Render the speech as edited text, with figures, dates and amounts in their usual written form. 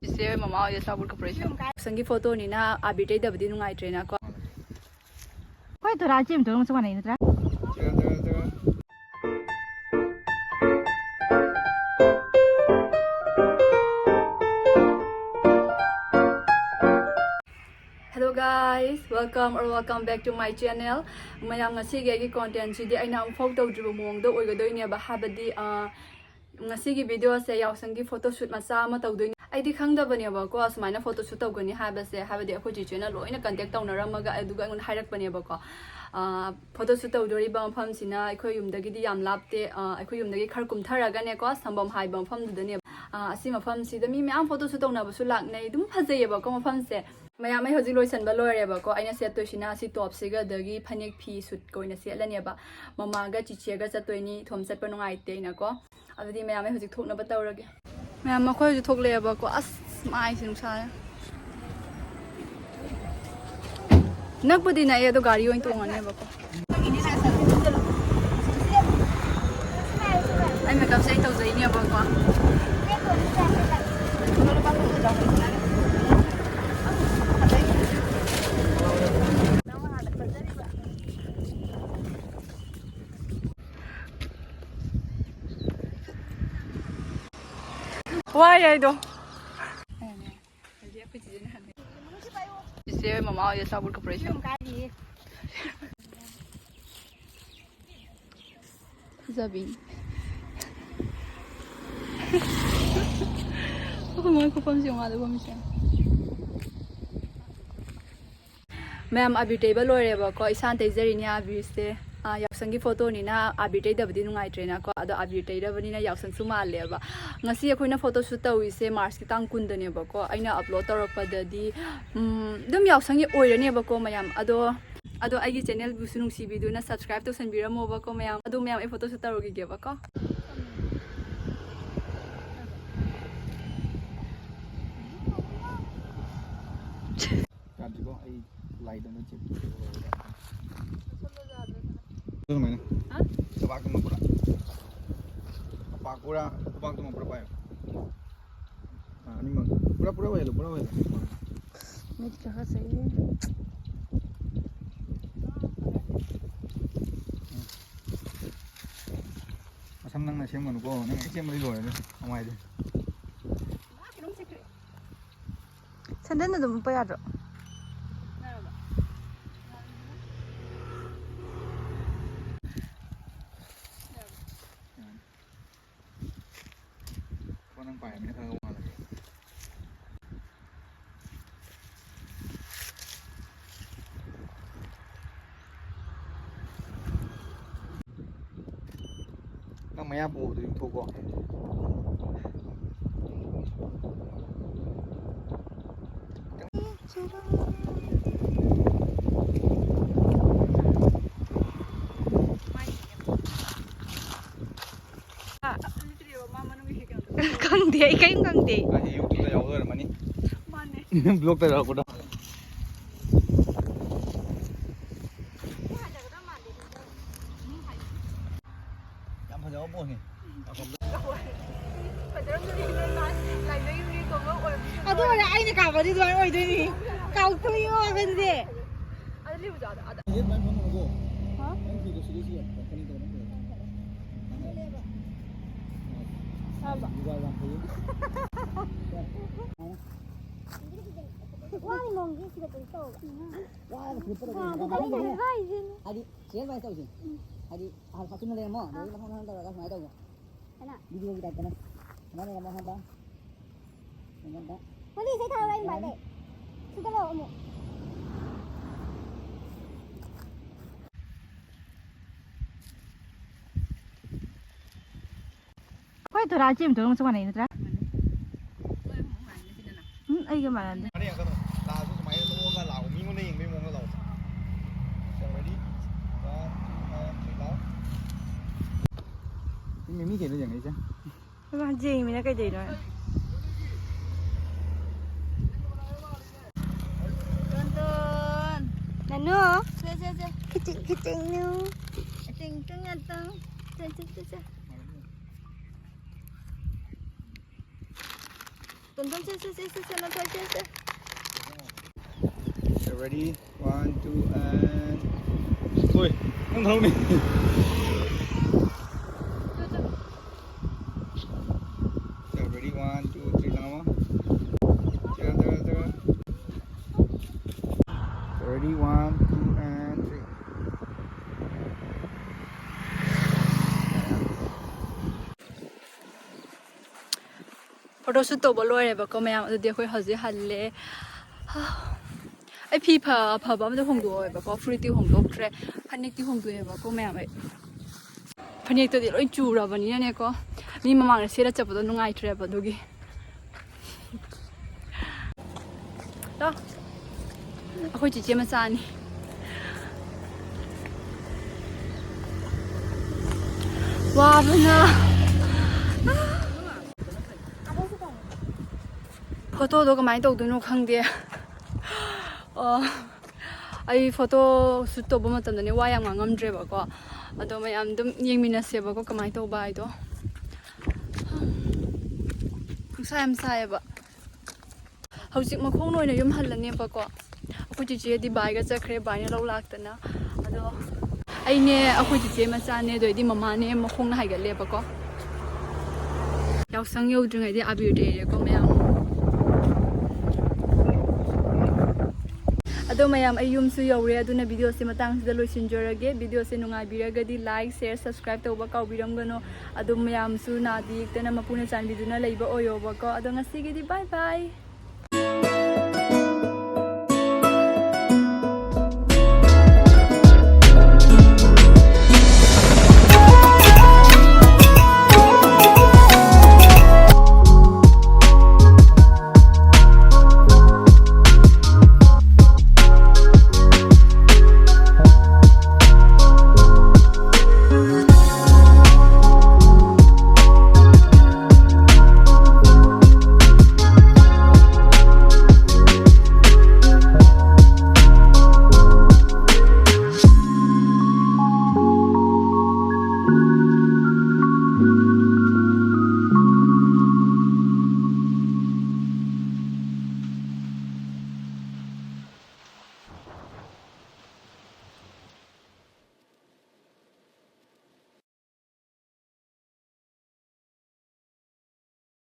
Ise mama ya sabul corporation. Sangi photo ni na abite dabdi nungai trainer ko. Koi to rajim to musuh mana ini tra? Hello guys, welcome back to my channel. Mayam ngasi gi content si di aina photo dribu mong do oigodoi ne ba habadi ngasi gi video se Yaoshang photoshoot macha ma tawdoi ai di khang da bani ba ko asmaina photoshoot tawgani haba se habadi akhoi ji chena loina contact tawnaramaga aduga ngun hairak bani ba ko photoshoot tawdori ba mafam sina akhoi yumdagi di yam lapte akhoi yumdagi khar kumtharaga ne ko sambam hai ba mafam du ne asi mafam si da mi me am photoshoot tawna ba su lak nei dum phajai ba ko mafam se Mayam ay hojing loisan ba lore ba ko aina set to sina si top siga dagi phanek phi suit ko ina se lani ba mama ga chichega chatoi ni thom sat pa nungai te na ko adudi mayam ay hojing thokna ba tawrage mayam ma khoi hojing thok le ba ko as mai sing sa nak budi na ya do gari oin to ngane ba ko ai me kam sai to zai ni ba ko Why I do? Ise mama ya sabul corporation. Zabin. Ako mo ko pam siyong ada pam siya. Ma'am abi table lore ba ko isan te zeri ni abi ste Yaoshang photo ni na abite dabdi nungai trainer ko ado abite dabani na Yaoshang su mal le ba ngasi akoina photo shoot tawi se Mars ki tang kun dane ba ko aina upload taropa dadi dum Yaoshang oirane ba ko mayam ado aigi channel bu sunung si video na subscribe to sanbiramo ba ko mayam ado mayam e photo shoot tarogi ge ba ko Kanjiko ai light on chip. Tuh mana? Hah? Coba aku mau pura. Apa aku mau pura apa ya? Ah, ini mah pura weh. Ini cakap saya. Asam nang nasi mana ko? Nang isi mana dulu ya? Amai deh. Sandal itu apa ya? Maya bố thì thua quá. Căng thế, cái căng thế. Anh hiểu tụi tao rồi mà ní. Blog tao rồi đó. Aduh, ada air kau beri tuan oi tu ni. Kau tu yo kan je. ada liu ja ada Ini main phone ko. Hah? Main video sini sih. Company tu mana? Apa? Juga yang tu. Wah, ni monggi sih betul tu. Wah, super. Tadi dah baik je. Adi, siapa yang tahu sih? Adi, hal satu ni lemo, dari mana tahu agak mana tahu? Anak. Video kita kan. Mana lemo hamba? Dengan tak? Boleh saya tahu lain balik. Suka lo kamu. Koi to rajim to musuh mana ini tra? Ai ke mana? Mana yang kau tahu? Tahu tu semai tu orang lau, minggu ni yang minggu orang lau. Ready? Lau. Ini mimi kena yang ni je. Cái gì mình đã cái gì rồi? Nanu. se Kecing nu. ting atang se Tonton se na thoi se. Okay, ready? 1, 2, and... Ôi, không thấu nè. Okay, ready? 1, 2, 3, now. Jaga. Ready? 1, 2, and 3. Photoshoot ตัวบลอยเลยบอกก็ไม่เอาเดี๋ยวคุยหาสิฮันเลยไอพี่พาบ้ามันจะหงตัวแบบก็ฟรีที่หงตัวแค่พันนิกที่หงตัวแบบก็ไม่เอาไปพันนิกตัวเดียวไอจูราวันนี้เนี่ยก็มีมาเลยเสียแล้วจับตัวนุ่งไอแทรปดูกี้แล้วคุยจีเจมาซานี่ว้าวนะPhoto ก็ไม่ตกตัวนู้นข้างเดียวไอ photo สุดตัวบ่มาตั้งแต่เนี่ยว่ายังงงเจ็บก็ตัวไม่ยังดุยังมีนัสเซบก็ไม่ตัวใบตัวใส่บ่เขาจิกมาคงหน่อยเนี่ยยุ่มหันแล้วเนี่ยก็akuจีดีใบก็จะเคลียร์ใบเนี่ยเราลักแต่นะไอเนี่ยakuจีมาจานเนี่ยโดยที่มาม่าเนี่ยมาคงให้กันเลยก็อยากสั่งอยู่ตรงไหนที่อาบิวเดย์ก็ไม่ยังAdo mayam ayum su yawre aduna video se matang sida loisin jorage video se nungai biragadi like share subscribe tawba kaw biramgano ado mayam su na di tena mapuna chan biduna leiba oyo ba ko ado ngasi gi di bye bye